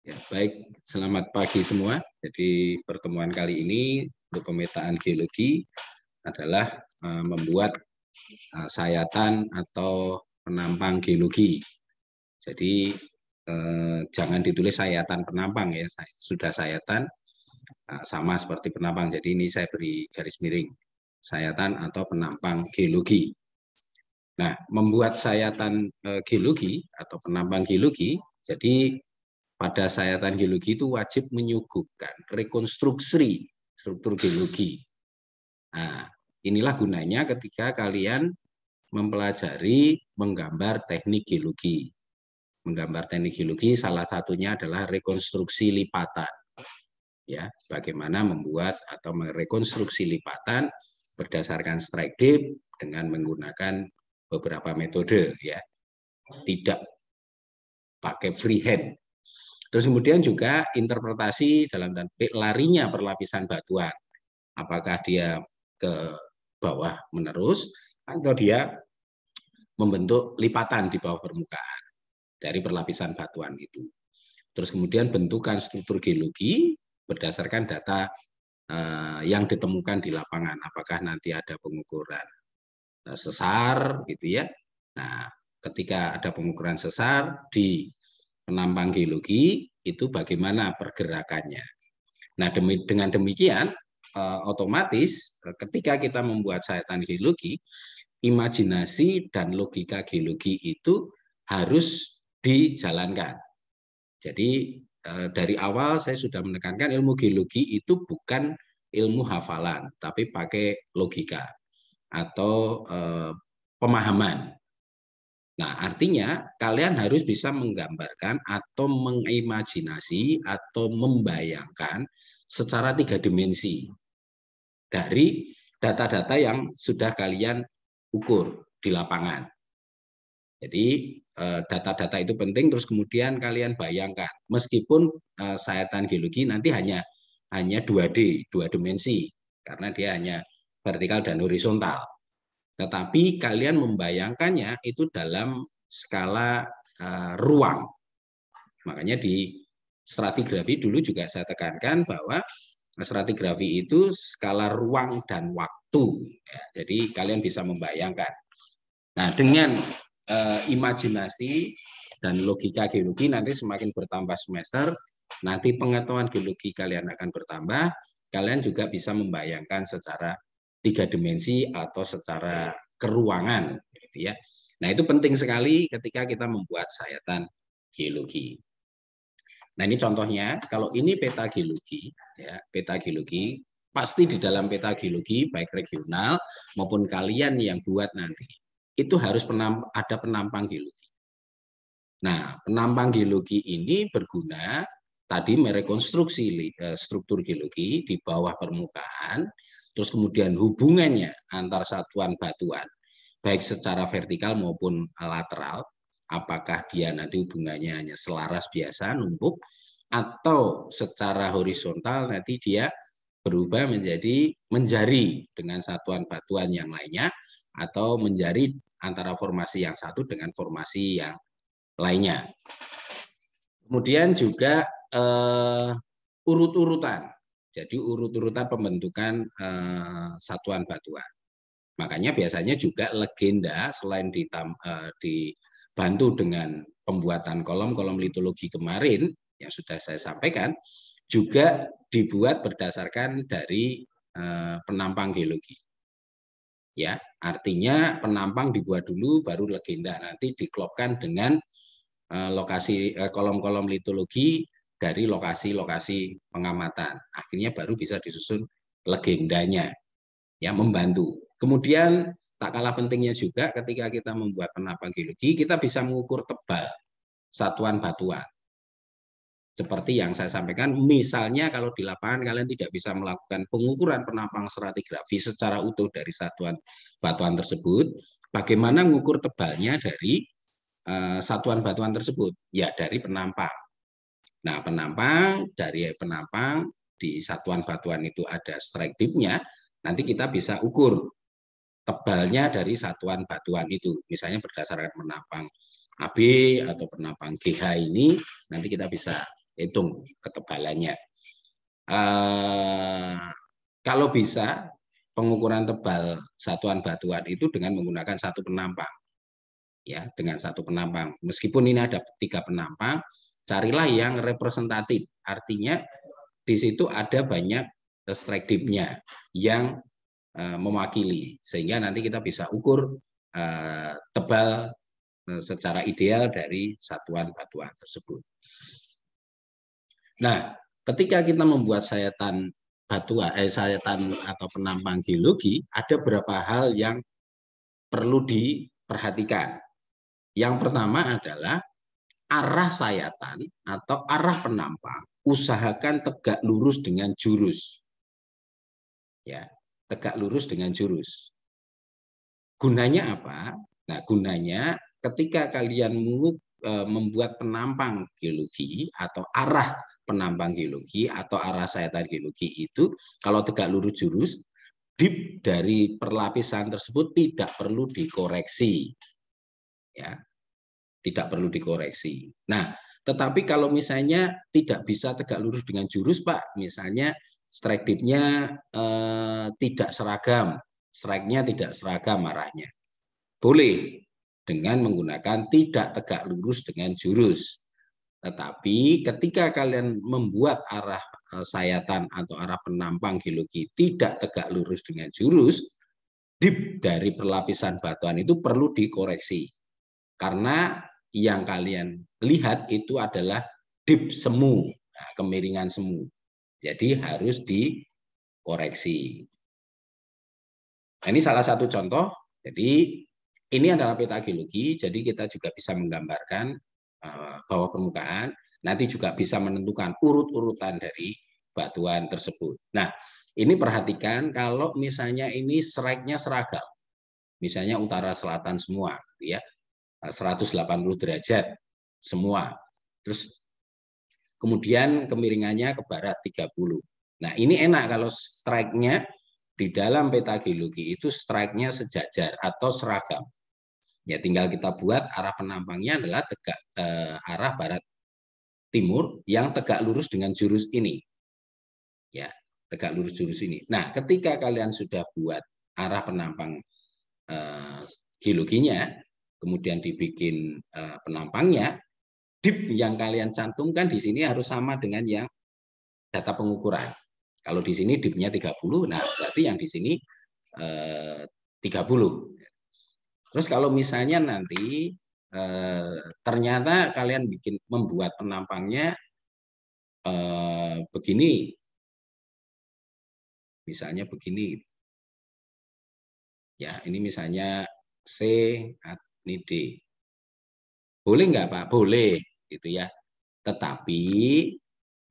Ya, baik, selamat pagi semua. Jadi pertemuan kali ini untuk pemetaan geologi adalah membuat sayatan atau penampang geologi. Jadi jangan ditulis sayatan penampang ya, sudah sayatan sama seperti penampang. Jadi ini saya beri garis miring, sayatan atau penampang geologi. Nah, membuat sayatan geologi atau penampang geologi, jadi pada sayatan geologi itu wajib menyuguhkan rekonstruksi struktur geologi. Nah, inilah gunanya ketika kalian mempelajari menggambar teknik geologi. Menggambar teknik geologi salah satunya adalah rekonstruksi lipatan. Ya, bagaimana membuat atau merekonstruksi lipatan berdasarkan strike depth dengan menggunakan beberapa metode ya. Tidak pakai freehand. Terus kemudian juga interpretasi dalam larinya perlapisan batuan. Apakah dia ke bawah menerus atau dia membentuk lipatan di bawah permukaan dari perlapisan batuan itu. Terus kemudian bentukan struktur geologi berdasarkan data yang ditemukan di lapangan. Apakah nanti ada pengukuran sesar gitu ya. Nah, ketika ada pengukuran sesar di penampang geologi itu bagaimana pergerakannya. Nah, dengan demikian otomatis ketika kita membuat sayatan geologi, imajinasi dan logika geologi itu harus dijalankan. Jadi dari awal saya sudah menekankan ilmu geologi itu bukan ilmu hafalan, tapi pakai logika atau pemahaman. Nah, artinya kalian harus bisa menggambarkan atau mengimajinasi atau membayangkan secara 3 dimensi dari data-data yang sudah kalian ukur di lapangan. Jadi data-data itu penting, terus kemudian kalian bayangkan, meskipun sayatan geologi nanti hanya 2D, 2 dimensi, karena dia hanya vertikal dan horizontal. Tetapi kalian membayangkannya itu dalam skala ruang. Makanya di stratigrafi dulu juga saya tekankan bahwa stratigrafi itu skala ruang dan waktu. Ya, jadi kalian bisa membayangkan. Nah, dengan imajinasi dan logika geologi nanti semakin bertambah semester, nanti pengetahuan geologi kalian akan bertambah, kalian juga bisa membayangkan secara 3 dimensi atau secara keruangan gitu ya. Nah, itu penting sekali ketika kita membuat sayatan geologi. Nah, ini contohnya, kalau ini peta geologi ya, peta geologi pasti di dalam peta geologi baik regional maupun kalian yang buat nanti itu harus ada penampang geologi. Nah, penampang geologi ini berguna tadi merekonstruksi struktur geologi di bawah permukaan, terus kemudian hubungannya antar satuan batuan, baik secara vertikal maupun lateral, apakah dia nanti hubungannya hanya selaras biasa, numpuk, atau secara horizontal nanti dia berubah menjadi menjari dengan satuan batuan yang lainnya, atau menjari antara formasi yang satu dengan formasi yang lainnya. Kemudian juga urut-urutan. Jadi urut-urutan pembentukan satuan batuan. Makanya biasanya juga legenda selain dibantu dengan pembuatan kolom-kolom litologi kemarin yang sudah saya sampaikan, juga dibuat berdasarkan dari penampang geologi. Ya, artinya penampang dibuat dulu, baru legenda nanti diklopkan dengan lokasi kolom-kolom litologi dari lokasi-lokasi pengamatan. Akhirnya baru bisa disusun legendanya, ya membantu. Kemudian tak kalah pentingnya juga ketika kita membuat penampang geologi, kita bisa mengukur tebal satuan batuan. Seperti yang saya sampaikan, misalnya kalau di lapangan kalian tidak bisa melakukan pengukuran penampang stratigrafi secara utuh dari satuan batuan tersebut, bagaimana mengukur tebalnya dari satuan batuan tersebut? Ya dari penampang. Nah, dari penampang di satuan batuan itu ada strike depth-nya, nanti kita bisa ukur tebalnya dari satuan batuan itu. Misalnya berdasarkan penampang AB atau penampang GH ini, nanti kita bisa hitung ketebalannya. Kalau bisa pengukuran tebal satuan batuan itu dengan menggunakan satu penampang, ya, dengan satu penampang. Meskipun ini ada 3 penampang, carilah yang representatif. Artinya di situ ada banyak strike dip-nya yang mewakili, sehingga nanti kita bisa ukur tebal secara ideal dari satuan batuan tersebut. Nah, ketika kita membuat sayatan batuan, sayatan atau penampang geologi, ada beberapa hal yang perlu diperhatikan. Yang pertama adalah arah sayatan atau arah penampang, usahakan tegak lurus dengan jurus. Ya, tegak lurus dengan jurus. Gunanya apa? Nah, gunanya ketika kalian membuat penampang geologi atau arah penampang geologi atau arah sayatan geologi itu, kalau tegak lurus jurus, dip dari perlapisan tersebut tidak perlu dikoreksi. Ya, tidak perlu dikoreksi. Nah, tetapi kalau misalnya tidak bisa tegak lurus dengan jurus, Pak, misalnya strike dip-nya tidak seragam, strike-nya tidak seragam arahnya, boleh dengan menggunakan tidak tegak lurus dengan jurus. Tetapi ketika kalian membuat arah sayatan atau arah penampang geologi tidak tegak lurus dengan jurus, dip dari perlapisan batuan itu perlu dikoreksi. Karena yang kalian lihat itu adalah dip semu, nah, kemiringan semu. Jadi harus dikoreksi. Nah, ini salah satu contoh. Jadi ini adalah peta geologi, jadi kita juga bisa menggambarkan bawah permukaan, nanti juga bisa menentukan urut-urutan dari batuan tersebut. Nah, ini perhatikan kalau misalnya ini strike-nya seragam, misalnya utara selatan semua, gitu ya, 180 derajat semua. Terus kemudian kemiringannya ke barat 30. Nah, ini enak kalau strike-nya di dalam peta geologi itu strike-nya sejajar atau seragam. Ya, tinggal kita buat arah penampangnya adalah tegak arah barat timur yang tegak lurus dengan jurus ini. Ya, tegak lurus jurus ini. Nah, ketika kalian sudah buat arah penampang geologinya, kemudian dibikin penampangnya, dip yang kalian cantumkan di sini harus sama dengan yang data pengukuran. Kalau di sini dipnya 30, nah berarti yang di sini 30. Terus kalau misalnya nanti ternyata kalian membuat penampangnya begini, misalnya begini, ya ini misalnya C, ini D, boleh nggak Pak? Boleh, gitu ya. Tetapi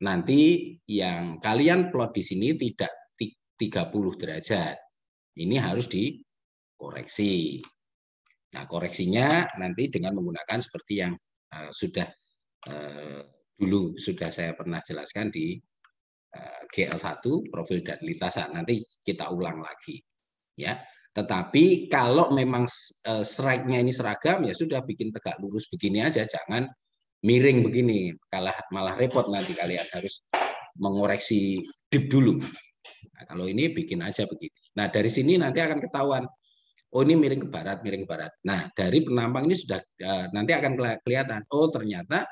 nanti yang kalian plot di sini tidak 30 derajat, ini harus dikoreksi. Nah, koreksinya nanti dengan menggunakan seperti yang dulu sudah saya pernah jelaskan di GL1, profil dan lintasan. Nanti kita ulang lagi. Ya. Tetapi kalau memang strike-nya ini seragam, ya sudah bikin tegak lurus begini aja, jangan miring begini. Malah repot nanti kalian harus mengoreksi dip dulu. Nah, kalau ini bikin aja begini. Nah, dari sini nanti akan ketahuan, oh ini miring ke barat, miring ke barat. Nah, dari penampang ini sudah nanti akan kelihatan, oh ternyata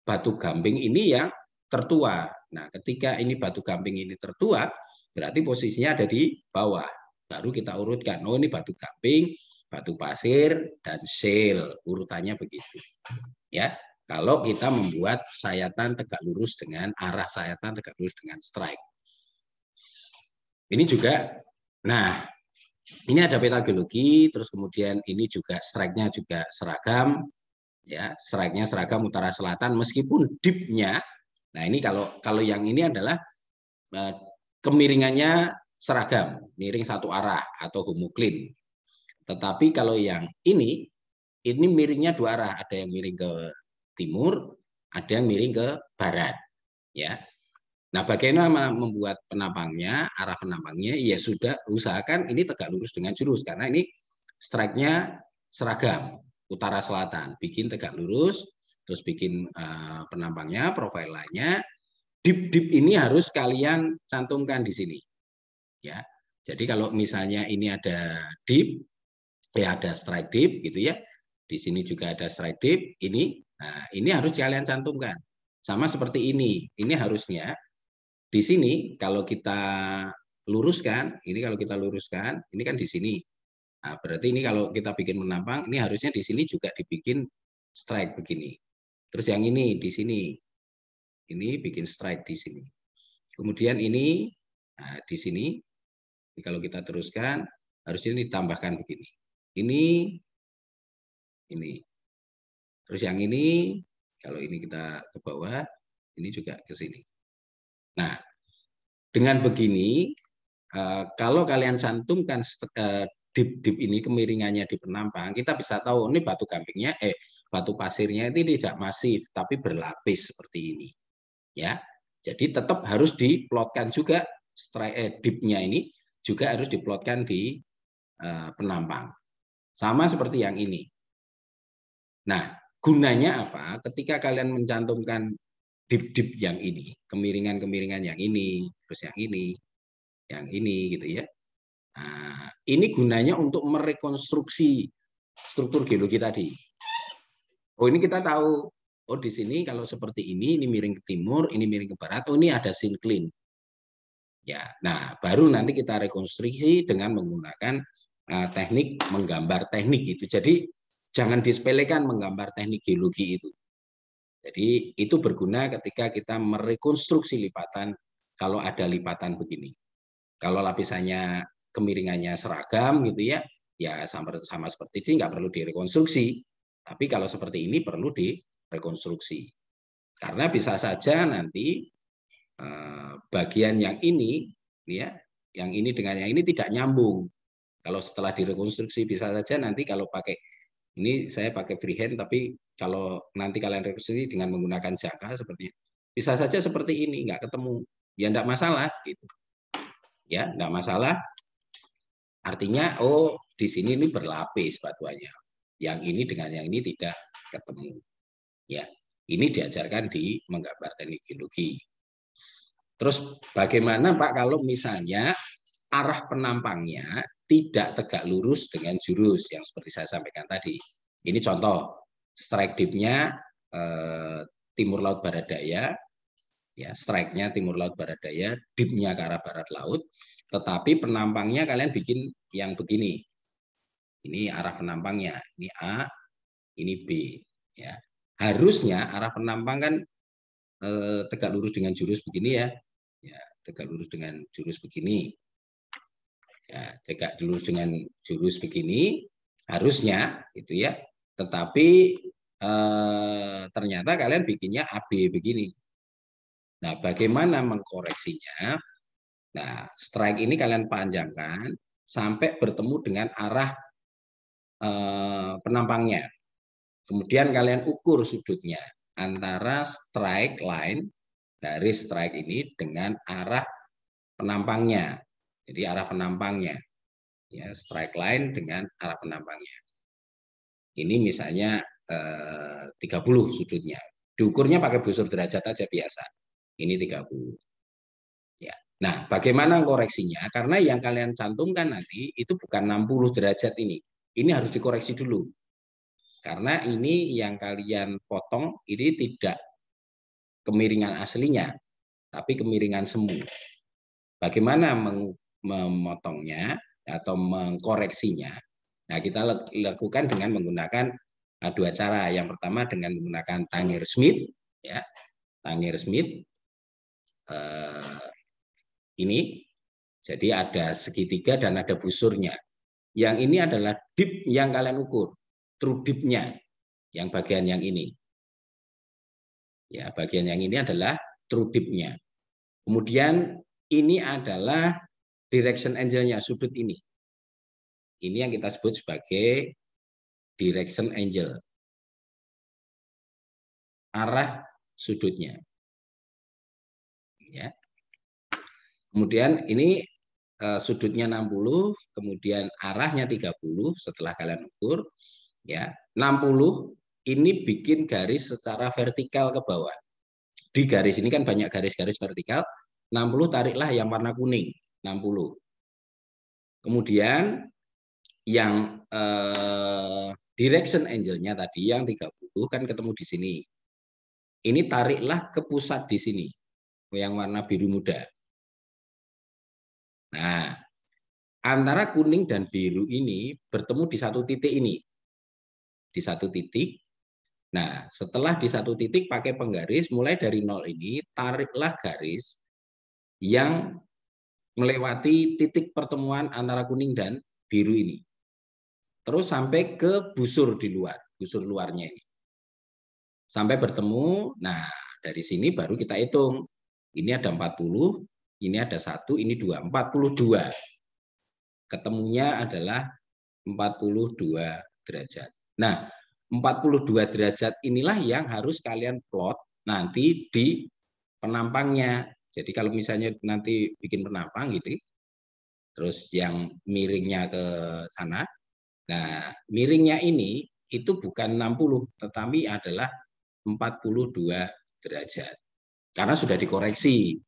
batu gamping ini yang tertua. Nah, ketika ini batu gamping ini tertua, berarti posisinya ada di bawah. Baru kita urutkan, oh ini batu gamping, batu pasir, dan shale. Urutannya begitu. Ya, kalau kita membuat sayatan tegak lurus dengan arah sayatan tegak lurus dengan strike. Ini juga, nah, ini ada peta geologi, terus kemudian ini juga strike-nya juga seragam, ya, strike-nya seragam utara selatan, meskipun dip-nya, nah ini kalau yang ini adalah kemiringannya seragam, miring satu arah atau homoklin. Tetapi kalau yang ini miringnya dua arah, ada yang miring ke timur, ada yang miring ke barat, ya. Nah, bagaimana membuat penampangnya, arah penampangnya, ya sudah usahakan ini tegak lurus dengan jurus, karena ini strike-nya seragam, utara selatan, bikin tegak lurus, terus bikin penampangnya, profile line-nya. Dip ini harus kalian cantumkan di sini. Ya. Jadi kalau misalnya ini ada dip, ada strike dip gitu ya. Di sini juga ada strike dip ini. Nah, ini harus kalian cantumkan. Sama seperti ini. Ini harusnya di sini kalau kita luruskan, ini kan di sini. Nah, berarti ini kalau kita bikin menampang, ini harusnya di sini juga dibikin strike begini. Terus yang ini di sini, ini bikin strike di sini. Kemudian ini, nah, di sini, kalau kita teruskan, harusnya ditambahkan begini. Ini. Terus yang ini, kalau ini kita ke bawah, ini juga ke sini. Nah, dengan begini, kalau kalian cantumkan dip ini kemiringannya di penampang, kita bisa tahu ini batu gampingnya, batu pasirnya itu tidak masif, tapi berlapis seperti ini. Ya, jadi tetap harus diplotkan juga dipnya ini juga harus diplotkan di penampang. Sama seperti yang ini. Nah, gunanya apa? Ketika kalian mencantumkan dip yang ini, kemiringan-kemiringan yang ini, terus yang ini gitu ya. Nah, ini gunanya untuk merekonstruksi struktur geologi tadi. Oh, ini kita tahu. Oh, di sini kalau seperti ini miring ke timur, ini miring ke barat. Oh, ini ada sinkline. Ya, nah baru nanti kita rekonstruksi dengan menggunakan teknik menggambar teknik itu. Jadi jangan disepelekan menggambar teknik geologi itu. Jadi itu berguna ketika kita merekonstruksi lipatan kalau ada lipatan begini. Kalau lapisannya kemiringannya seragam gitu ya, ya sama seperti ini nggak perlu direkonstruksi. Tapi kalau seperti ini perlu direkonstruksi. Karena bisa saja nanti bagian yang ini ya, yang ini dengan yang ini tidak nyambung. Kalau setelah direkonstruksi bisa saja nanti kalau pakai ini saya pakai freehand, tapi kalau nanti kalian rekonstruksi dengan menggunakan jangka seperti bisa saja seperti ini nggak ketemu, ya enggak masalah gitu. Ya, enggak masalah. Artinya oh di sini ini berlapis batuannya. Yang ini dengan yang ini tidak ketemu. Ya, ini diajarkan di menggambar teknik geologi. Terus bagaimana Pak kalau misalnya arah penampangnya tidak tegak lurus dengan jurus yang seperti saya sampaikan tadi. Ini contoh strike dip-nya timur laut barat daya, ya strike-nya timur laut barat daya, dip-nya ke arah barat laut, tetapi penampangnya kalian bikin yang begini. Ini arah penampangnya, ini A, ini B. Ya, harusnya arah penampang kan tegak lurus dengan jurus begini ya. Ya, tegak lurus dengan jurus begini. Ya, tegak lurus dengan jurus begini harusnya itu ya. Tetapi ternyata kalian bikinnya AB begini. Nah, bagaimana mengkoreksinya? Nah, strike ini kalian panjangkan sampai bertemu dengan arah penampangnya. Kemudian kalian ukur sudutnya antara strike line, garis strike ini dengan arah penampangnya. Jadi arah penampangnya, ya strike line dengan arah penampangnya. Ini misalnya 30 sudutnya. Diukurnya pakai busur derajat aja biasa. Ini 30. Ya. Nah, bagaimana koreksinya? Karena yang kalian cantumkan nanti itu bukan 60 derajat ini. Ini harus dikoreksi dulu. Karena ini yang kalian potong ini tidak kemiringan aslinya, tapi kemiringan semu. Bagaimana memotongnya atau mengkoreksinya? Nah, kita lakukan dengan menggunakan dua cara. Yang pertama dengan menggunakan tangir Smith, ya, tangir Smith ini. Jadi ada segitiga dan ada busurnya. Yang ini adalah dip yang kalian ukur, true dip-nya, yang bagian yang ini. Ya, bagian yang ini adalah true dip-nya. Kemudian ini adalah direction angle-nya, sudut ini. Ini yang kita sebut sebagai direction angle. Arah sudutnya. Ya. Kemudian ini sudutnya 60, kemudian arahnya 30 setelah kalian ukur. Ya, 60 ini bikin garis secara vertikal ke bawah. Di garis ini kan banyak garis-garis vertikal, 60 tariklah yang warna kuning, 60. Kemudian yang direction angle-nya tadi yang 30 kan ketemu di sini. Ini tariklah ke pusat di sini, yang warna biru muda. Nah, antara kuning dan biru ini bertemu di satu titik ini. Di satu titik. Nah, setelah di satu titik pakai penggaris, mulai dari 0 ini, tariklah garis yang melewati titik pertemuan antara kuning dan biru ini. Terus sampai ke busur di luar, busur luarnya ini. Sampai bertemu, nah dari sini baru kita hitung. Ini ada 40, ini ada 1, ini 2, 42. Ketemunya adalah 42 derajat. Nah, 42 derajat inilah yang harus kalian plot nanti di penampangnya. Jadi kalau misalnya nanti bikin penampang gitu, terus yang miringnya ke sana, nah miringnya ini itu bukan 60, tetapi adalah 42 derajat. Karena sudah dikoreksi.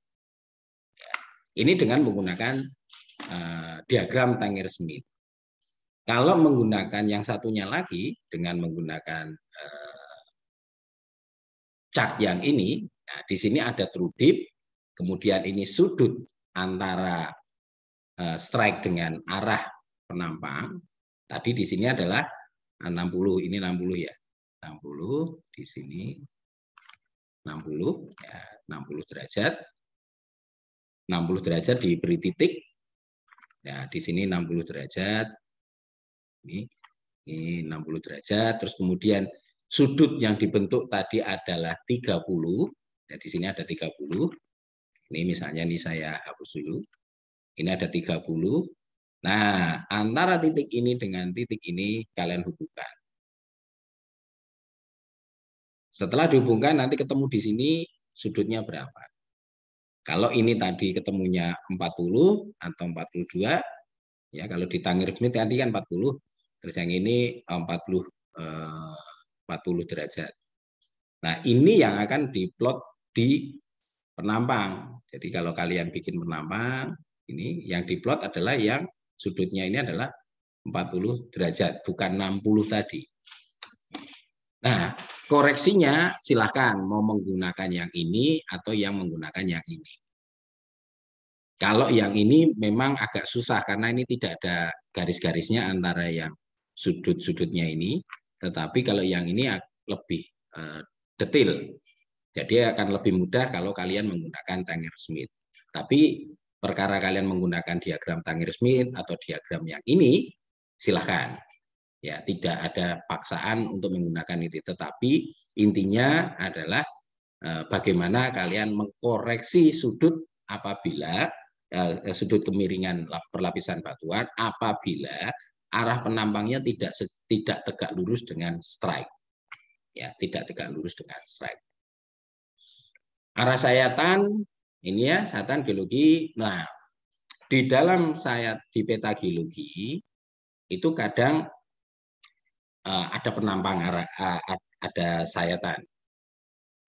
Ini dengan menggunakan diagram Tangersmith. Kalau menggunakan yang satunya lagi, dengan menggunakan cat yang ini, nah di sini ada true dip, kemudian ini sudut antara strike dengan arah penampang. Tadi di sini adalah 60, ini 60 ya. 60 di sini 60 ya, 60 derajat. 60 derajat diberi titik. Ya, di sini 60 derajat. Ini 60 derajat, terus kemudian sudut yang dibentuk tadi adalah 30. Ya, di sini ada 30. Ini misalnya ini saya hapus dulu. Ini ada 30. Nah, antara titik ini dengan titik ini kalian hubungkan. Setelah dihubungkan nanti ketemu di sini sudutnya berapa. Kalau ini tadi ketemunya 40 atau 42, ya kalau di Tangersmith tadi kan 40, terus yang ini 40 derajat. Nah, ini yang akan diplot di penampang. Jadi kalau kalian bikin penampang, ini yang diplot adalah yang sudutnya ini adalah 40 derajat, bukan 60 tadi. Nah, koreksinya silahkan mau menggunakan yang ini atau yang menggunakan yang ini. Kalau yang ini memang agak susah karena ini tidak ada garis-garisnya antara yang sudut-sudutnya ini, tetapi kalau yang ini lebih detail. Jadi akan lebih mudah kalau kalian menggunakan Tangersmith. Tapi perkara kalian menggunakan diagram Tangersmith atau diagram yang ini, silahkan. Ya, tidak ada paksaan untuk menggunakan itu, tetapi intinya adalah bagaimana kalian mengkoreksi sudut apabila sudut kemiringan perlapisan batuan apabila arah penampangnya tidak tegak lurus dengan strike. Ya, tidak tegak lurus dengan strike. Arah sayatan ini ya, sayatan geologi. Nah, di dalam di peta geologi itu kadang ada penampang arah, ada sayatan.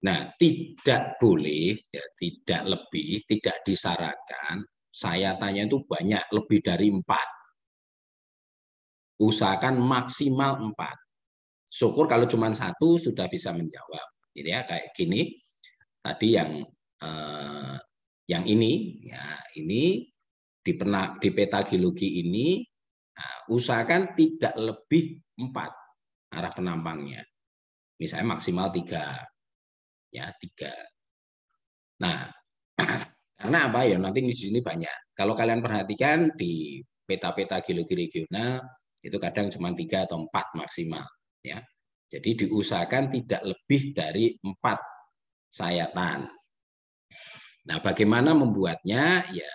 Nah, tidak boleh, ya, tidak lebih, tidak disarankan sayatannya itu banyak, lebih dari 4. Usahakan maksimal 4. Syukur kalau cuma 1 sudah bisa menjawab. Jadi ya kayak gini. Tadi yang ini, ya ini di peta geologi ini, nah, usahakan tidak lebih 4 arah penampangnya. Misalnya maksimal 3. Ya, 3. Nah, karena apa ya? Nanti di sini banyak. Kalau kalian perhatikan di peta-peta geologi regional itu kadang cuma 3 atau 4 maksimal, ya. Jadi diusahakan tidak lebih dari 4 sayatan. Nah, bagaimana membuatnya? Ya,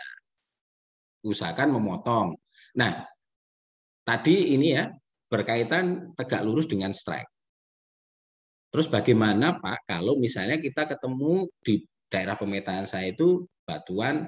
usahakan memotong. Nah, tadi ini ya berkaitan tegak lurus dengan strike. Terus bagaimana Pak kalau misalnya kita ketemu di daerah pemetaan saya itu batuan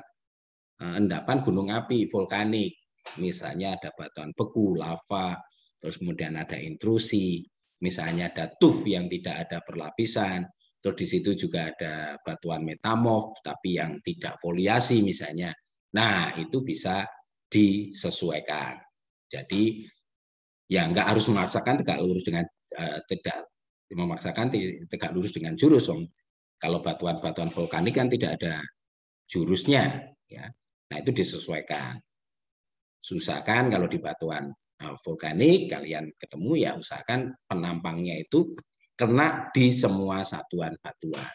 endapan gunung api vulkanik, misalnya ada batuan beku, lava, terus kemudian ada intrusi. misalnya ada tuf yang tidak ada perlapisan, terus di situ juga ada batuan metamorf tapi yang tidak foliasi misalnya. Nah, itu bisa disesuaikan. Jadi ya nggak harus memaksakan tegak lurus dengan tidak memaksakan tegak lurus dengan jurus. Kalau batuan-batuan vulkanik kan tidak ada jurusnya, ya. Nah, itu disesuaikan. Usahakan kalau di batuan vulkanik kalian ketemu ya usahakan penampangnya itu kena di semua satuan batuan.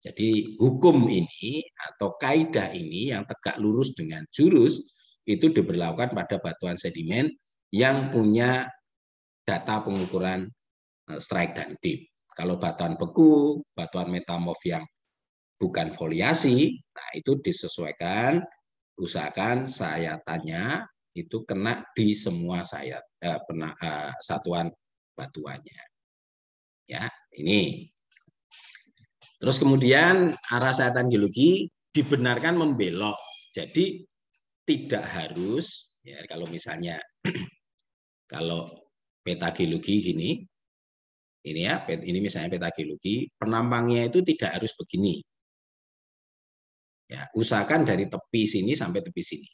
Jadi hukum ini atau kaidah ini yang tegak lurus dengan jurus itu diberlakukan pada batuan sedimen yang punya data pengukuran strike dan dip. Kalau batuan beku, batuan metamorf yang bukan foliasi, nah itu disesuaikan, usahakan sayatannya itu kena di semua sayat satuan batuannya. Ya, ini. Terus kemudian arah sayatan geologi dibenarkan membelok. Jadi tidak harus ya kalau misalnya kalau peta geologi gini, ini ya, ini misalnya peta geologi, penampangnya itu tidak harus begini. Ya, usahakan dari tepi sini sampai tepi sini.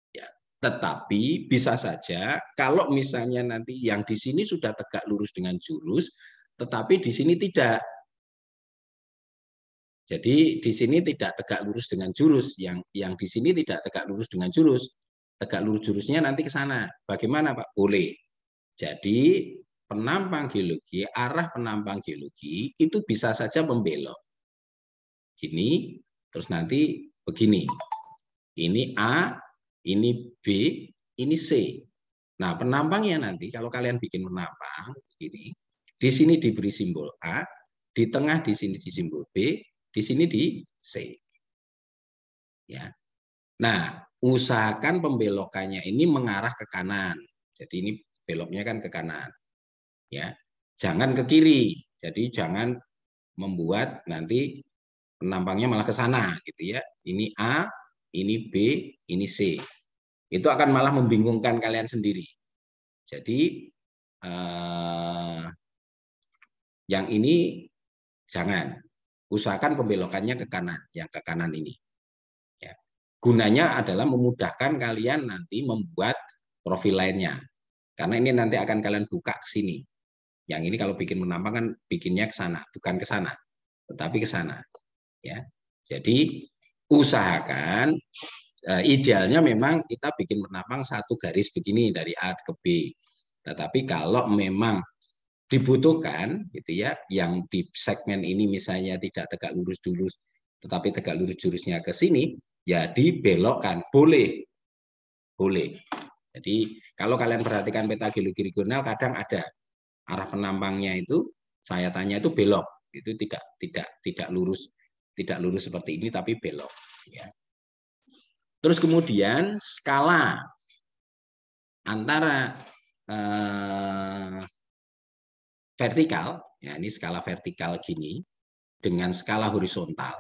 Ya, tetapi bisa saja kalau misalnya nanti yang di sini sudah tegak lurus dengan jurus, tetapi di sini tidak. Jadi di sini tidak tegak lurus dengan jurus, yang di sini tidak tegak lurus dengan jurus. Tegak lurus jurusnya nanti ke sana. Bagaimana, Pak? Boleh. Jadi penampang geologi, arah penampang geologi itu bisa saja membelok. Gini, terus nanti begini. Ini A, ini B, ini C. Nah, penampangnya nanti kalau kalian bikin penampang begini, di sini diberi simbol A, di tengah di sini di simbol B, di sini di C. Ya. Nah, usahakan pembelokannya ini mengarah ke kanan. Jadi ini beloknya kan ke kanan. Ya. Jangan ke kiri. Jadi jangan membuat nanti penampangnya malah ke sana gitu ya. Ini A, ini B, ini C. Itu akan malah membingungkan kalian sendiri. Jadi yang ini jangan. Usahakan pembelokannya ke kanan, yang ke kanan ini. Ya. Gunanya adalah memudahkan kalian nanti membuat profil lainnya. Karena ini nanti akan kalian buka ke sini. Yang ini kalau bikin penampang kan bikinnya ke sana, bukan ke sana, tetapi ke sana. Ya. Jadi usahakan idealnya memang kita bikin penampang satu garis begini dari A ke B. Tetapi kalau memang dibutuhkan gitu ya, yang di segmen ini misalnya tidak tegak lurus dulu, tetapi tegak lurus jurusnya ke sini, ya dibelokkan, boleh, boleh. Jadi kalau kalian perhatikan peta geologi regional, kadang ada arah penampangnya itu, sayatannya itu belok, itu tidak lurus, tidak lurus seperti ini, tapi belok. Ya. Terus kemudian skala antara vertikal, ya ini skala vertikal gini, dengan skala horizontal,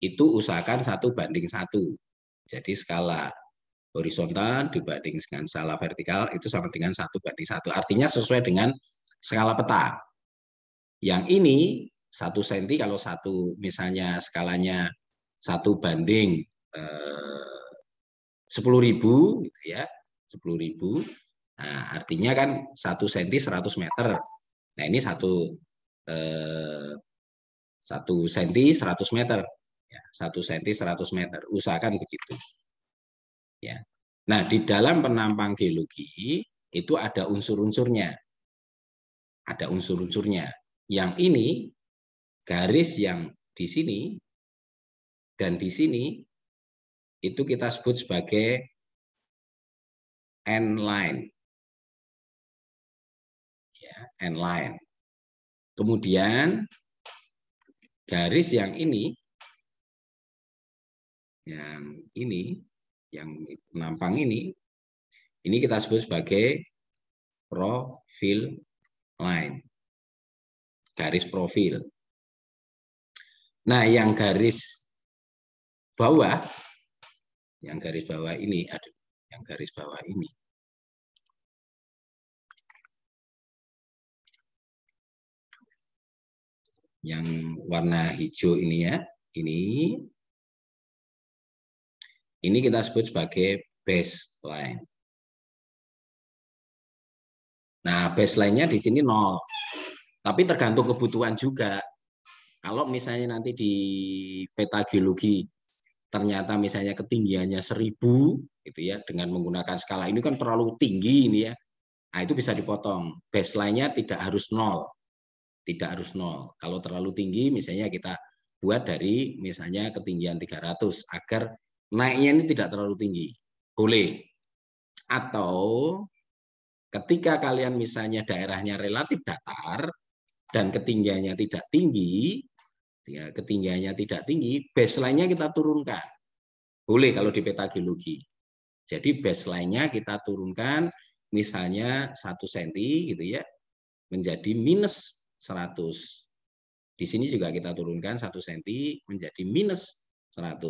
itu usahakan 1:1. Jadi skala horizontal dibanding dengan skala vertikal itu sama dengan 1:1. Artinya sesuai dengan skala peta. Yang ini 1 cm kalau satu misalnya skalanya 1:10.000 gitu ya, 10.000. Nah, artinya kan 1 cm 100 meter. Nah, ini 1 cm 100 meter. Ya, 1 cm 100 meter. Usahakan begitu. Ya. Nah, di dalam penampang geologi itu ada unsur-unsurnya. Ada unsur-unsurnya. Yang ini garis yang di sini dan di sini itu kita sebut sebagai end line. Ya, end line. Kemudian garis yang ini yang penampang ini kita sebut sebagai profil line. Garis profil. Nah, yang garis bawah ini, yang garis bawah ini Yang warna hijau ini ya, ini kita sebut sebagai baseline. Nah, baseline-nya di sini 0. Tapi tergantung kebutuhan juga. Kalau misalnya nanti di peta geologi ternyata misalnya ketinggiannya 1000 gitu ya, dengan menggunakan skala ini kan terlalu tinggi ini ya. Nah, itu bisa dipotong. Baseline-nya tidak harus 0. Tidak harus 0. Kalau terlalu tinggi misalnya kita buat dari misalnya ketinggian 300 agar naiknya ini tidak terlalu tinggi. Boleh. Atau ketika kalian misalnya daerahnya relatif datar dan ketinggiannya tidak tinggi, ya, ketinggiannya tidak tinggi, baseline-nya kita turunkan. Boleh kalau di peta geologi. Jadi baseline-nya kita turunkan misalnya 1 cm gitu ya, menjadi minus 100. Di sini juga kita turunkan 1 cm menjadi minus 100.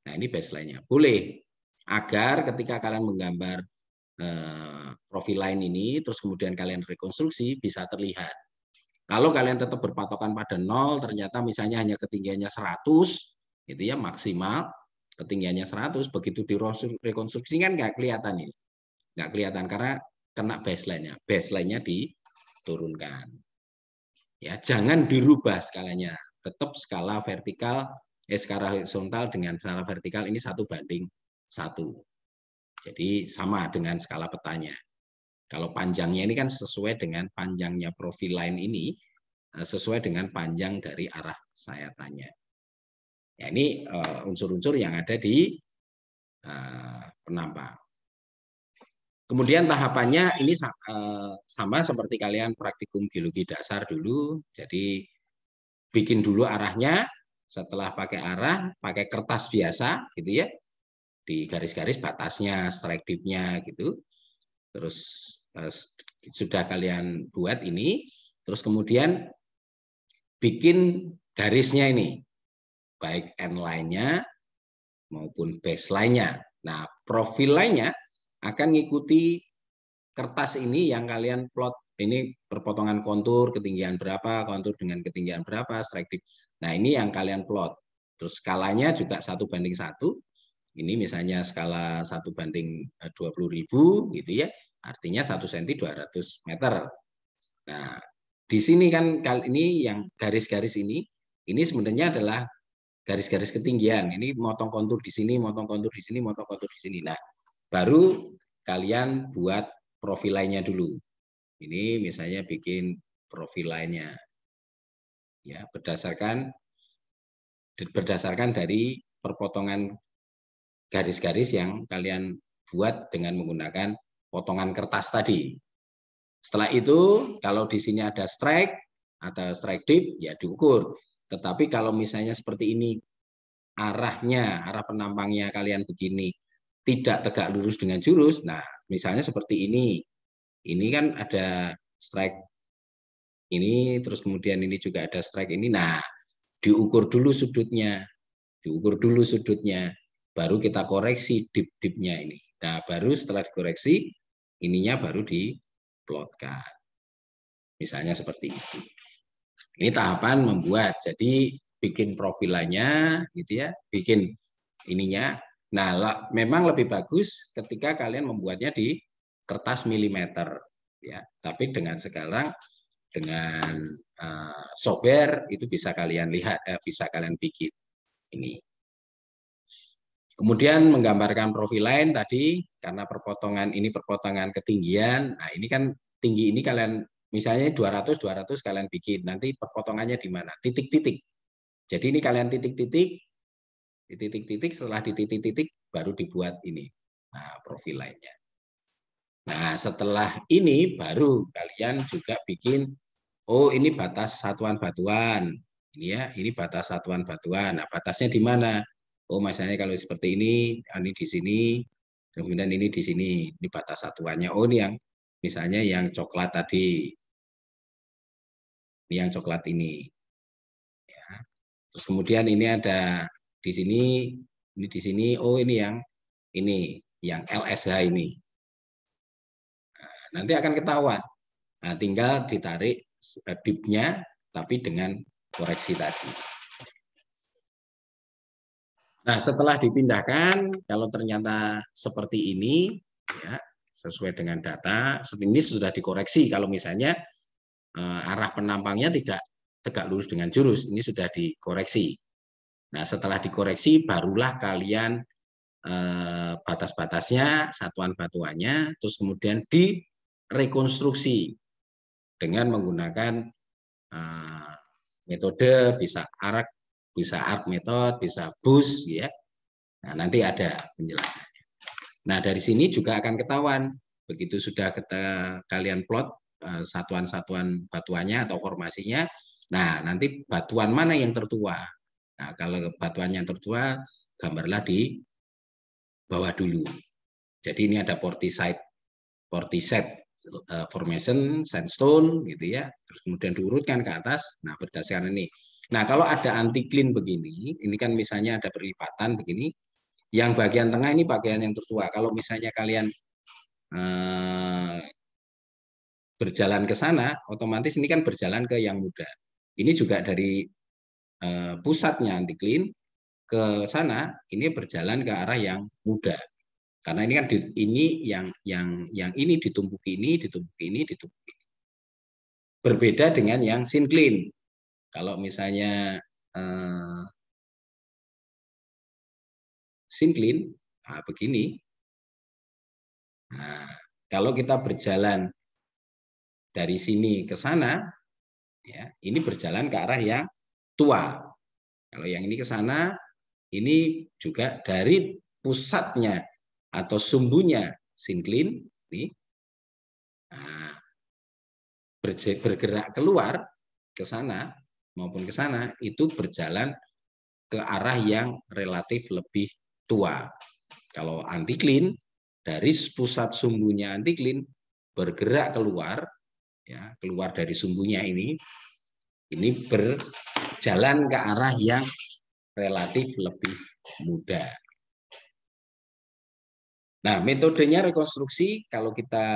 Nah, ini baseline-nya. Boleh. Agar ketika kalian menggambar profil line ini, terus kemudian kalian rekonstruksi, bisa terlihat. Kalau kalian tetap berpatokan pada 0, ternyata misalnya hanya ketinggiannya 100, itu ya maksimal, ketinggiannya 100, begitu direkonstruksi kan nggak kelihatan ini. Nggak kelihatan karena kena baseline-nya. Baseline-nya diturunkan. Ya, jangan dirubah skalanya. Tetap skala vertikal, skala horizontal dengan skala vertikal ini 1:1. Jadi sama dengan skala petanya. Kalau panjangnya ini kan sesuai dengan panjangnya profil line ini, sesuai dengan panjang dari arah sayatannya. Ya, ini unsur-unsur yang ada di penampang. Kemudian tahapannya ini sama seperti kalian praktikum geologi dasar dulu. Jadi bikin dulu arahnya, setelah pakai arah, pakai kertas biasa gitu ya. Di garis-garis batasnya, strike dip-nya gitu. Terus sudah kalian buat ini, terus kemudian bikin garisnya ini, baik end line-nya maupun baseline-nya. Nah, profil line-nya akan mengikuti kertas ini yang kalian plot. Ini perpotongan kontur, ketinggian berapa, kontur dengan ketinggian berapa, strike dip. Nah, ini yang kalian plot. Terus skalanya juga 1:1. Ini misalnya skala 1/20.000 gitu ya. Artinya 1 cm 200 meter. Nah, di sini kan ini yang garis-garis ini sebenarnya adalah garis-garis ketinggian. Ini motong kontur di sini, motong kontur di sini, motong kontur di sini. Nah, baru kalian buat profil lainnya dulu. Ini misalnya bikin profil lainnya. Ya, berdasarkan dari perpotongan garis-garis yang kalian buat dengan menggunakan potongan kertas tadi. Setelah itu, kalau di sini ada strike atau strike dip, ya diukur. Tetapi kalau misalnya seperti ini, arah penampangnya kalian begini, tidak tegak lurus dengan jurus, nah misalnya seperti ini. Ini kan ada strike ini, terus kemudian ini juga ada strike ini. Nah, diukur dulu sudutnya. Baru kita koreksi dip-dipnya ini. Nah, baru setelah dikoreksi, ininya baru diplotkan. Misalnya seperti itu. Ini tahapan membuat. Jadi bikin profilannya gitu ya, bikin ininya. Nah, memang lebih bagus ketika kalian membuatnya di kertas milimeter ya. Tapi sekarang dengan software itu bisa kalian lihat, bisa kalian bikin ini. Kemudian menggambarkan profil lain tadi karena perpotongan ketinggian. Nah, ini kan tinggi ini kalian misalnya 200 kalian bikin. Nanti perpotongannya di mana? Titik-titik. Jadi ini kalian titik-titik setelah di titik-titik baru dibuat ini. Nah, profil lainnya. Nah, setelah ini baru kalian juga bikin ini batas satuan batuan. Ini ya, ini batas satuan batuan. Nah, batasnya di mana? Oh, misalnya kalau seperti ini di sini, kemudian ini di sini, ini batas satuannya. Oh, ini yang misalnya yang coklat tadi. Ini yang coklat ini. Ya. Terus kemudian ini ada di sini, ini di sini. Oh, ini yang LSH ini. Nah, nanti akan ketahuan. Nah, tinggal ditarik dipnya, tapi dengan koreksi tadi. Nah, setelah dipindahkan, kalau ternyata seperti ini, ya, sesuai dengan data, ini sudah dikoreksi. Kalau misalnya arah penampangnya tidak tegak lurus dengan jurus, ini sudah dikoreksi. Nah, setelah dikoreksi, barulah kalian batas-batasnya, satuan batuannya, terus kemudian direkonstruksi dengan menggunakan metode bisa arc, bisa arc method, bisa BUS, ya. Nah, nanti ada penjelasannya. Nah, dari sini juga akan ketahuan begitu sudah kalian plot satuan-satuan batuannya atau formasinya. Nah, nanti batuan mana yang tertua? Nah, kalau batuan yang tertua, gambarlah di bawah dulu. Jadi ini ada Portishead formation, sandstone, gitu ya. Terus kemudian diurutkan ke atas. Nah, berdasarkan ini. Nah, kalau ada anticline begini, ini kan misalnya ada perlipatan begini. Yang bagian tengah ini bagian yang tertua. Kalau misalnya kalian berjalan ke sana, otomatis ini kan berjalan ke yang muda. Ini juga dari pusatnya anticline ke sana, ini berjalan ke arah yang muda. Karena ini kan ini yang ini ditumpuki ini, ditumpuki ini, ditumpuki ini. Berbeda dengan yang syncline. Kalau misalnya syncline, nah begini. Nah, kalau kita berjalan dari sini ke sana, ya, ini berjalan ke arah yang tua. Kalau yang ini ke sana, ini juga dari pusatnya atau sumbunya syncline, ini, nah, bergerak keluar ke sana maupun ke sana, itu berjalan ke arah yang relatif lebih tua. Kalau anticline, dari pusat sumbunya anticline bergerak keluar, ya, keluar dari sumbunya ini berjalan ke arah yang relatif lebih muda. Nah, metodenya rekonstruksi, kalau kita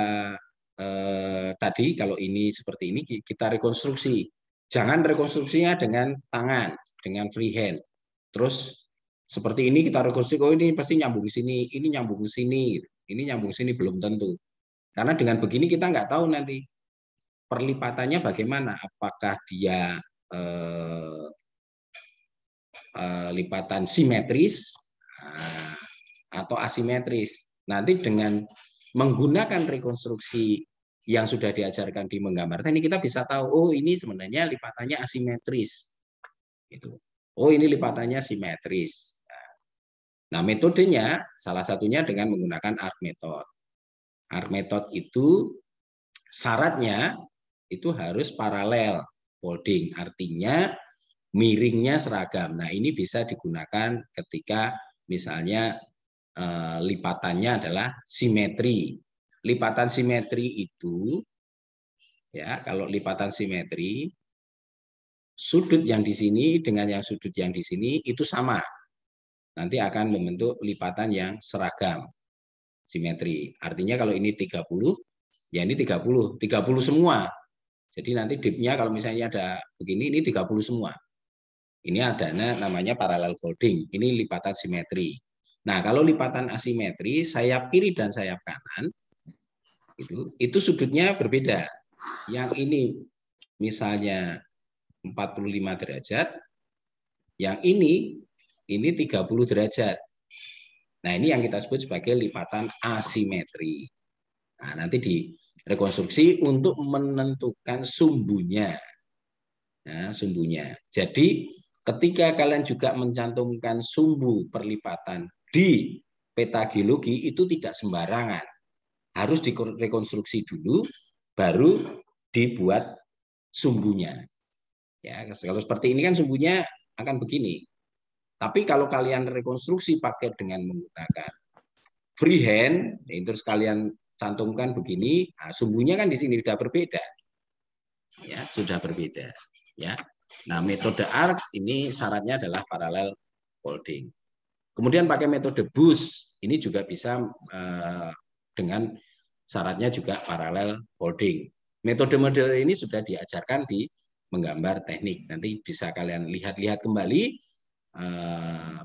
tadi, kalau ini seperti ini, kita rekonstruksi. Jangan rekonstruksinya dengan tangan, dengan freehand. Terus seperti ini kita rekonstruksi, oh ini pasti nyambung sini, ini nyambung sini, ini nyambung sini, belum tentu. Karena dengan begini kita nggak tahu nanti perlipatannya bagaimana, apakah dia lipatan simetris atau asimetris. Nanti dengan menggunakan rekonstruksi yang sudah diajarkan di menggambarkan, ini kita bisa tahu, oh ini sebenarnya lipatannya asimetris. Gitu. Oh ini lipatannya simetris. Nah, metodenya salah satunya dengan menggunakan arc method. Arc method itu syaratnya itu harus paralel folding, artinya miringnya seragam. Nah, ini bisa digunakan ketika misalnya lipatannya adalah simetri. Lipatan simetri itu, ya, kalau lipatan simetri, sudut yang di sini dengan yang sudut yang di sini itu sama. Nanti akan membentuk lipatan yang seragam, simetri. Artinya kalau ini 30, ya ini 30 semua. Jadi nanti dipnya kalau misalnya ada begini, ini 30 semua. Ini adanya namanya parallel folding. Ini lipatan simetri. Nah, kalau lipatan asimetri, sayap kiri dan sayap kanan, itu sudutnya berbeda. Yang ini misalnya 45 derajat, yang ini 30 derajat. Nah, ini yang kita sebut sebagai lipatan asimetri. Nah, nanti direkonstruksi untuk menentukan sumbunya. Nah, sumbunya. Jadi, ketika kalian juga mencantumkan sumbu perlipatan di peta geologi, itu tidak sembarangan. Harus direkonstruksi dulu, baru dibuat sumbunya. Ya, kalau seperti ini kan sumbunya akan begini. Tapi kalau kalian rekonstruksi pakai dengan menggunakan freehand, terus kalian cantumkan begini, nah, sumbunya kan di sini sudah berbeda. Ya, sudah berbeda. Ya. Nah, metode arc ini syaratnya adalah parallel folding. Kemudian pakai metode BUS, ini juga bisa dengan syaratnya juga parallel folding. Metode-metode ini sudah diajarkan di menggambar teknik. Nanti bisa kalian lihat-lihat kembali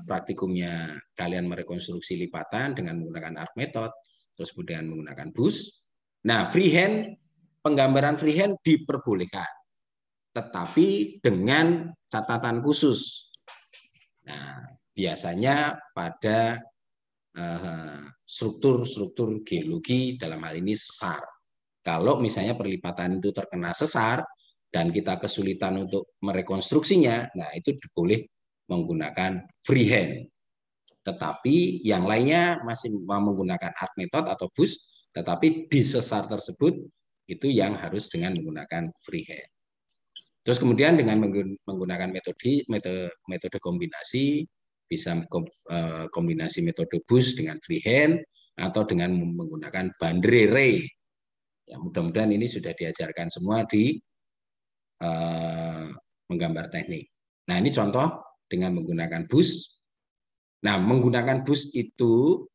praktikumnya, kalian merekonstruksi lipatan dengan menggunakan arc method, terus kemudian menggunakan bus. Nah, freehand, penggambaran freehand diperbolehkan, tetapi dengan catatan khusus. Nah, biasanya pada struktur-struktur geologi, dalam hal ini sesar. Kalau misalnya perlipatan itu terkena sesar dan kita kesulitan untuk merekonstruksinya, nah itu boleh menggunakan freehand. Tetapi yang lainnya masih mau menggunakan arc method atau bus, tetapi di sesar tersebut itu yang harus dengan menggunakan freehand. Terus kemudian dengan menggunakan metode kombinasi, bisa kombinasi metode bus dengan freehand atau dengan menggunakan bandrere. Ya, mudah-mudahan ini sudah diajarkan semua di menggambar teknik. Nah, ini contoh dengan menggunakan bus. Nah, menggunakan bus itu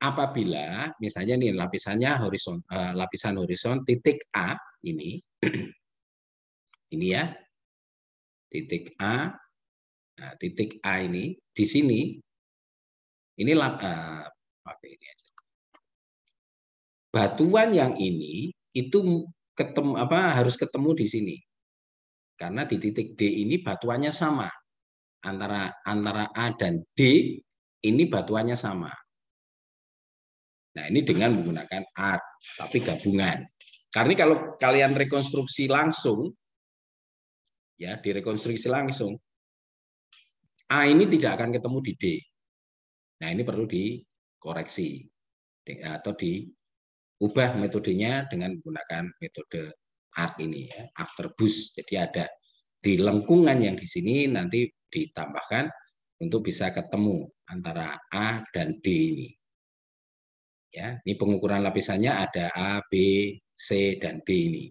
apabila misalnya nih lapisan horizon titik A ini ya, titik A. Nah, titik A ini di sini ini pakai ini aja. Batuan yang ini itu harus ketemu di sini. Karena di titik D ini batuannya sama. Antara A dan D ini batuannya sama. Nah, ini dengan menggunakan arc, tapi gabungan. Karena kalau kalian rekonstruksi langsung, ya direkonstruksi langsung, A ini tidak akan ketemu di D. Nah, ini perlu dikoreksi atau diubah metodenya dengan menggunakan metode arc ini, ya, after bus. Jadi ada di lengkungan yang di sini nanti ditambahkan untuk bisa ketemu antara A dan D ini. Ya, ini pengukuran lapisannya ada A, B, C, dan D ini.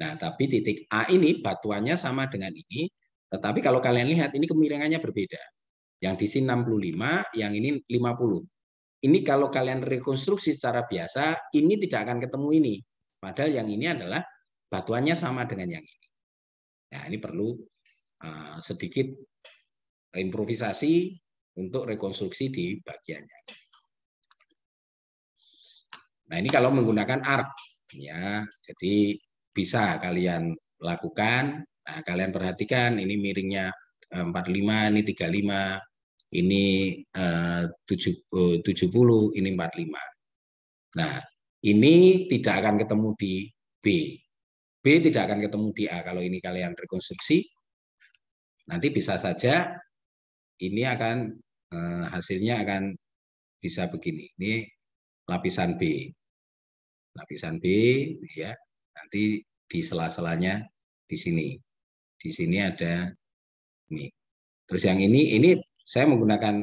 Nah, tapi titik A ini batuannya sama dengan ini, tetapi kalau kalian lihat ini kemiringannya berbeda. Yang di sini 65, yang ini 50. Ini kalau kalian rekonstruksi secara biasa, ini tidak akan ketemu ini. Padahal yang ini adalah batuannya sama dengan yang ini. Nah, ini perlu sedikit improvisasi untuk rekonstruksi di bagiannya. Nah, ini kalau menggunakan arc, ya, jadi bisa kalian lakukan. Nah, kalian perhatikan ini miringnya 45, ini 35, ini 70, ini 45. Nah, ini tidak akan ketemu di B. B tidak akan ketemu di A. Kalau ini kalian rekonstruksi, nanti bisa saja ini akan hasilnya akan bisa begini. Ini lapisan B. Lapisan B, ya, nanti di sela-selanya di sini. Di sini ada ini. Terus yang ini saya menggunakan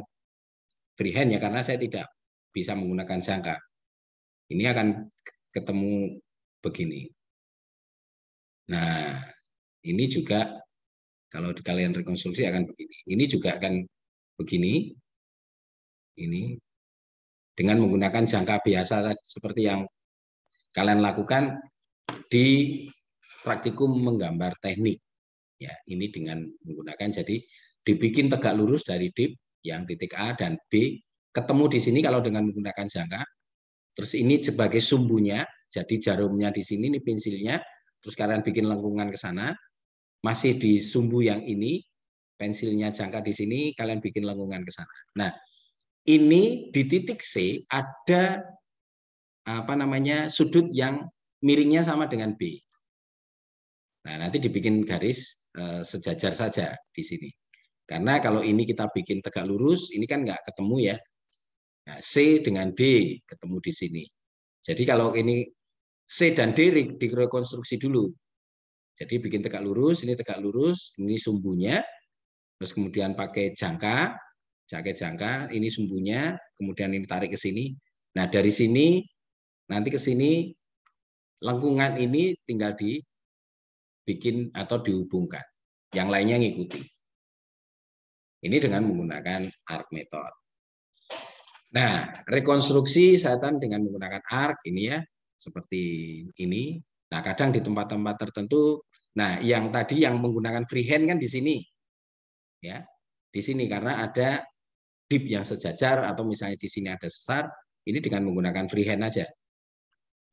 freehand ya, karena saya tidak bisa menggunakan jangka. Ini akan ketemu begini. Nah, ini juga kalau kalian rekonstruksi akan begini. Ini juga akan begini. Ini dengan menggunakan jangka biasa seperti yang kalian lakukan di praktikum menggambar teknik. Ya, ini dengan menggunakan, jadi dibikin tegak lurus dari dip yang titik A dan B, ketemu di sini kalau dengan menggunakan jangka. Terus ini sebagai sumbunya, jadi jarumnya di sini, ini pensilnya, terus kalian bikin lengkungan ke sana, masih di sumbu yang ini, pensilnya jangka di sini, kalian bikin lengkungan ke sana. Nah, ini di titik C ada sudut yang miringnya sama dengan B. Nah, nanti dibikin garis sejajar saja di sini. Karena kalau ini kita bikin tegak lurus, ini kan nggak ketemu ya. Nah, C dengan D ketemu di sini. Jadi kalau ini C dan D direkonstruksi dulu. Jadi bikin tegak lurus, ini sumbunya, terus kemudian pakai jangka, ini sumbunya, kemudian ini tarik ke sini. Nah, dari sini nanti ke sini lengkungan ini tinggal dibikin atau dihubungkan. Yang lainnya ngikuti. Ini dengan menggunakan arc method. Nah, rekonstruksi sayatan dengan menggunakan arc ini ya, seperti ini. Nah, kadang di tempat-tempat tertentu Nah, yang tadi yang menggunakan freehand kan di sini, ya, di sini karena ada dip yang sejajar atau misalnya di sini ada sesar, ini dengan menggunakan freehand aja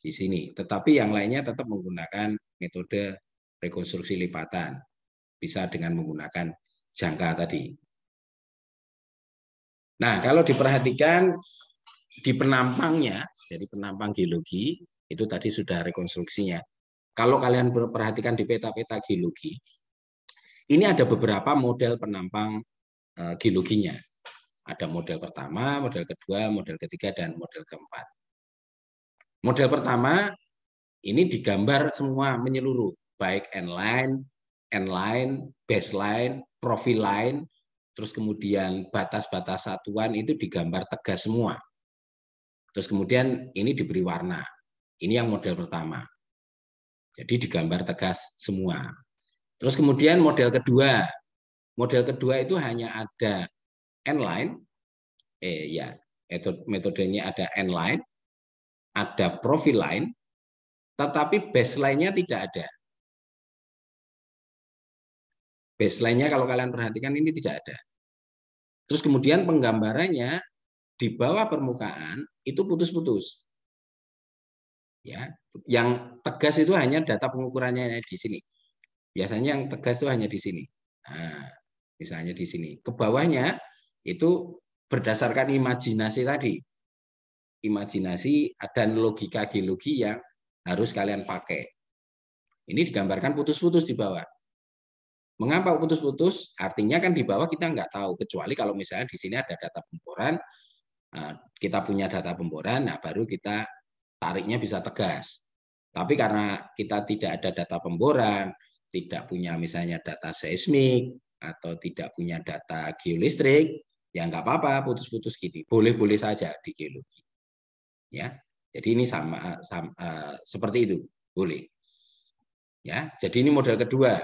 di sini. Tetapi yang lainnya tetap menggunakan metode rekonstruksi lipatan, bisa dengan menggunakan jangka tadi. Nah, kalau diperhatikan di penampangnya, jadi penampang geologi, itu tadi sudah rekonstruksinya. Kalau kalian perhatikan di peta-peta geologi, ini ada beberapa model penampang geologinya. Ada model pertama, model kedua, model ketiga, dan model keempat. Model pertama, ini digambar semua menyeluruh, baik endline, baseline, profil line, terus kemudian batas-batas satuan itu digambar tegas semua. Terus kemudian ini diberi warna. Ini yang model pertama. Jadi digambar tegas semua. Terus kemudian model kedua. Model kedua itu hanya ada endline, metodenya ada endline, ada profil line, tetapi baseline-nya tidak ada. Baseline-nya kalau kalian perhatikan ini tidak ada. Terus kemudian penggambarannya di bawah permukaan itu putus-putus. Ya, yang tegas itu hanya data pengukurannya di sini. Biasanya yang tegas itu hanya di sini. Nah, misalnya di sini. Ke bawahnya itu berdasarkan imajinasi tadi. Imajinasi dan logika geologi yang harus kalian pakai. Ini digambarkan putus-putus di bawah. Mengapa putus-putus? Artinya kan di bawah kita nggak tahu. Kecuali kalau misalnya di sini ada data pemboran, kita punya data pemboran, nah baru kita tariknya bisa tegas. Tapi karena kita tidak ada data pemboran, tidak punya misalnya data seismik, atau tidak punya data geolistrik, ya nggak apa-apa putus-putus gini. Boleh-boleh saja di geologi. Ya, jadi ini sama seperti itu, boleh. Ya, jadi ini model kedua.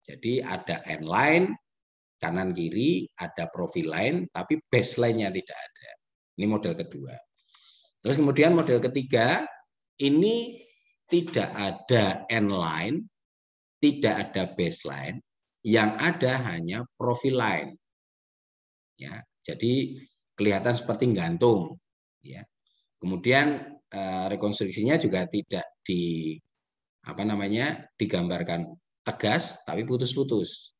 Jadi ada endline, kanan kiri, ada profil line, tapi baseline-nya tidak ada. Ini model kedua. Terus kemudian model ketiga, ini tidak ada endline, tidak ada baseline, yang ada hanya profil line. Ya, jadi kelihatan seperti gantung. Ya. Kemudian rekonstruksinya juga tidak digambarkan tegas, tapi putus-putus.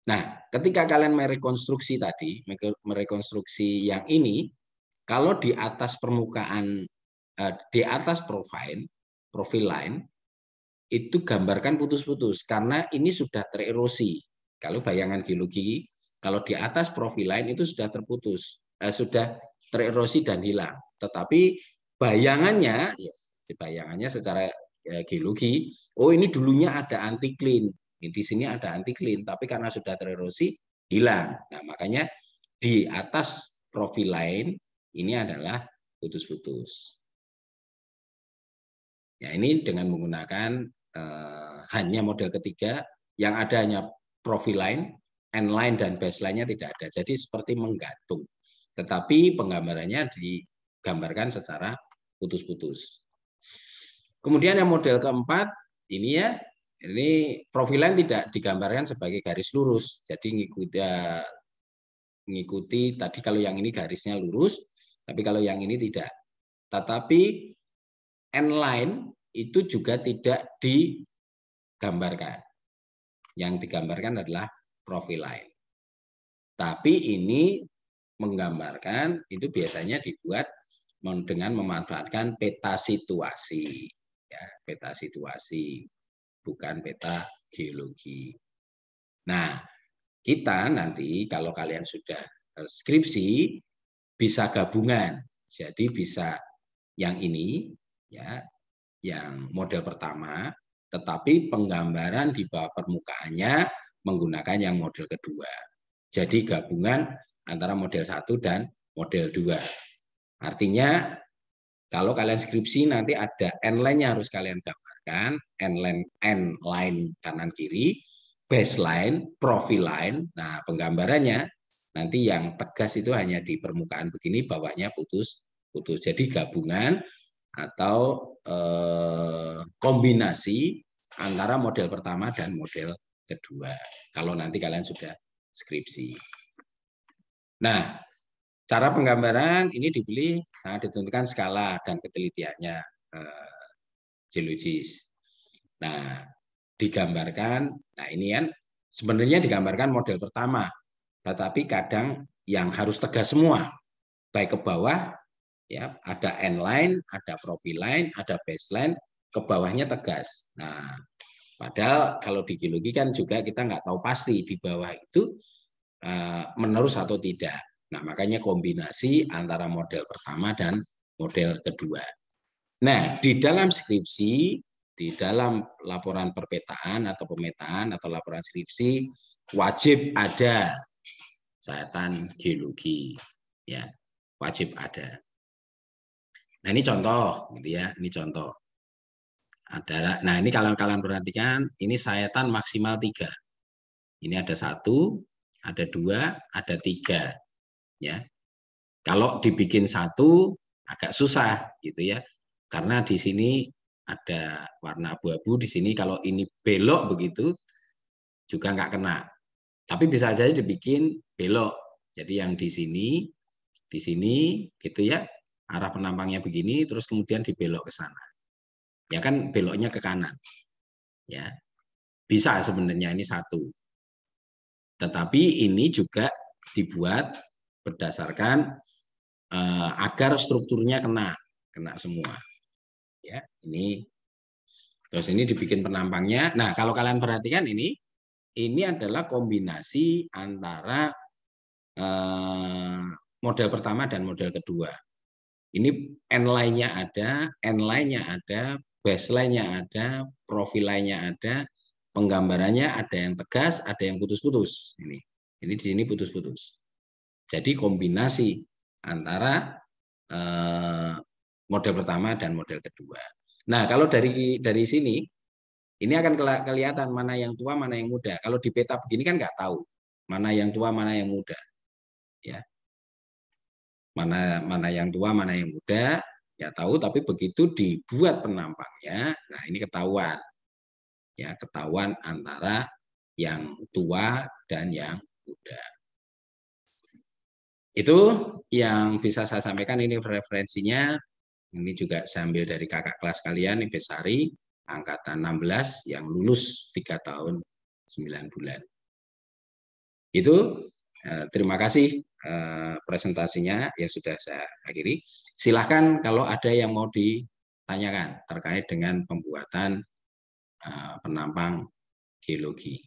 Nah, ketika kalian merekonstruksi tadi, merekonstruksi yang ini, kalau di atas permukaan, di atas profil line, itu gambarkan putus-putus, karena ini sudah tererosi. Kalau bayangan geologi, kalau di atas profil line itu sudah terputus, sudah tererosi dan hilang. Tetapi bayangannya, ya, bayangannya secara geologi, oh ini dulunya ada anti-clean, di sini ada anti-clean, tapi karena sudah tererosi, hilang. Nah, makanya di atas profil line ini adalah putus-putus. Ya, ini dengan menggunakan hanya model ketiga, yang ada hanya profil line, endline, dan baseline-nya tidak ada. Jadi seperti menggantung. Tetapi penggambarannya digambarkan secara putus-putus. Kemudian yang model keempat, ini ya, ini profil line tidak digambarkan sebagai garis lurus. Jadi mengikuti tadi kalau yang ini garisnya lurus, tapi kalau yang ini tidak. Tetapi endline itu juga tidak digambarkan. Yang digambarkan adalah profil line. Tapi ini menggambarkan itu biasanya dibuat dengan memanfaatkan peta situasi. Ya, peta situasi, bukan peta geologi. Nah, kita nanti kalau kalian sudah skripsi bisa gabungan. Jadi bisa yang ini, ya, yang model pertama, tetapi penggambaran di bawah permukaannya menggunakan yang model kedua. Jadi gabungan antara model 1 dan model 2. Artinya kalau kalian skripsi nanti ada endline-nya harus kalian gambarkan, endline kanan kiri, baseline, profil line. Nah, penggambarannya nanti yang tegas itu hanya di permukaan begini, bawahnya putus. Jadi gabungan atau kombinasi antara model pertama dan model kedua. Kalau nanti kalian sudah skripsi. Nah, cara penggambaran ini dipilih ditentukan skala dan ketelitiannya geologis. Nah, digambarkan, nah ini kan sebenarnya digambarkan model pertama, tetapi kadang yang harus tegas semua, baik ke bawah, ya ada end line, ada profil line, ada baseline, ke bawahnya tegas. Nah, padahal kalau di geologi kan juga kita nggak tahu pasti di bawah itu menerus atau tidak. Nah, makanya kombinasi antara model pertama dan model kedua. Nah, di dalam skripsi, di dalam laporan perpetaan atau pemetaan atau laporan skripsi, wajib ada sayatan geologi. Ya, wajib ada. Nah, ini contoh, gitu ya. Ini contoh. Nah, ini kalian perhatikan, ini sayatan maksimal 3. Ini ada 1, ada 2, ada 3. Ya, kalau dibikin 1 agak susah, gitu ya. Karena di sini ada warna abu-abu, di sini kalau ini belok begitu juga nggak kena. Tapi bisa saja dibikin belok. Jadi yang di sini gitu ya, arah penampangnya begini, terus kemudian dibelok ke sana. Ya kan beloknya ke kanan. Ya, bisa sebenarnya ini 1. Tetapi ini juga dibuat berdasarkan agar strukturnya kena semua. Ya, ini terus ini dibikin penampangnya. Nah, kalau kalian perhatikan ini adalah kombinasi antara model pertama dan model kedua. Ini end line-nya ada, end line-nya ada, baseline-nya ada, profil line-nya ada, penggambarannya ada yang tegas, ada yang putus-putus. Ini di sini putus-putus. Jadi kombinasi antara model pertama dan model kedua. Nah, kalau dari sini, ini akan kelihatan mana yang tua, mana yang muda. Kalau di peta begini kan nggak tahu mana yang tua, mana yang muda. Ya, mana yang tua, mana yang muda, ya tahu. Tapi begitu dibuat penampangnya, nah ini ketahuan. Ya, ketahuan antara yang tua dan yang muda. Itu yang bisa saya sampaikan, ini referensinya. Ini juga saya ambil dari kakak kelas kalian, Ibu Sari, angkatan 16 yang lulus 3 tahun 9 bulan. Itu terima kasih presentasinya yang sudah saya akhiri. Silahkan kalau ada yang mau ditanyakan terkait dengan pembuatan penampang geologi.